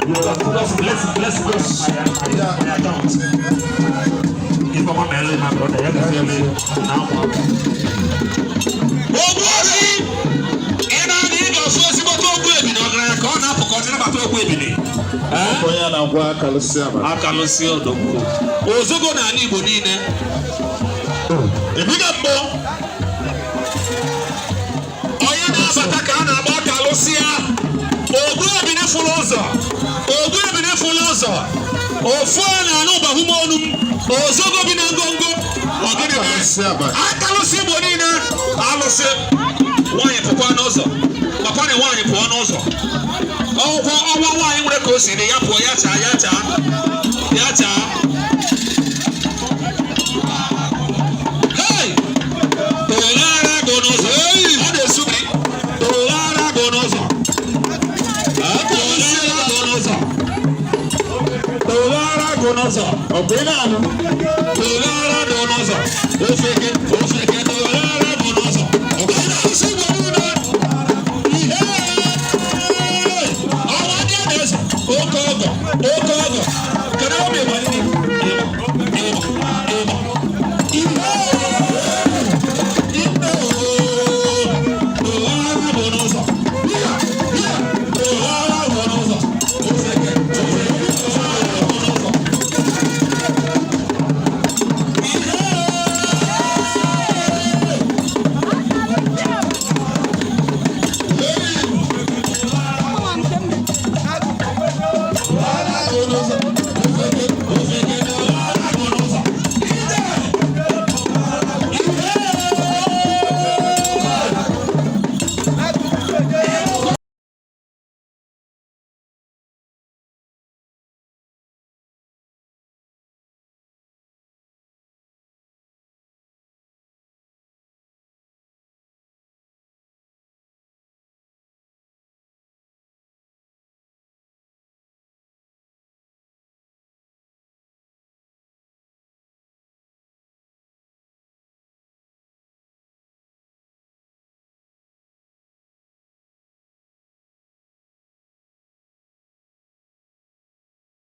Let's go. My account. If I'm married, my brother, you can feel me now. Oh, boy! And I need your first baby. No, I can't have a continent about baby. Oya na ngwa Akalusia ba. Akalusia odogwu. Ozogo na ani Igbo niile. Ebiga mbo. Oya na abata ka a na-agba Akalusia. Ogbu ebi ne fulu ụzọ. Ogbu ebi ne fulu ụzọ. Ofu na anu ba humo onum. Ozogo bi na ngongo. Ogede ba. Akalusia Igbo niile. Alụsị. Nwanyị pụkwa n'ụzọ. Papa na nwanyị pụọ n'ụzọ. Ọwa nwanyị nwere ka o si dị ya pụọ ya chaa ya chaa. Ya chaa. Hey! Tụghara gụ n'ụzọ. Ọ na-esu gị. Tụghara gụ n'ụzọ. Tụghara gụ n'ụzọ. Tụghara gụ n'ụzọ. Ọ bụ ị na-anụ? Tụghara gụ n'ụzọ. Ofe gị tụghara gụ n'ụzọ. Ọ bụ ị na-asị gị.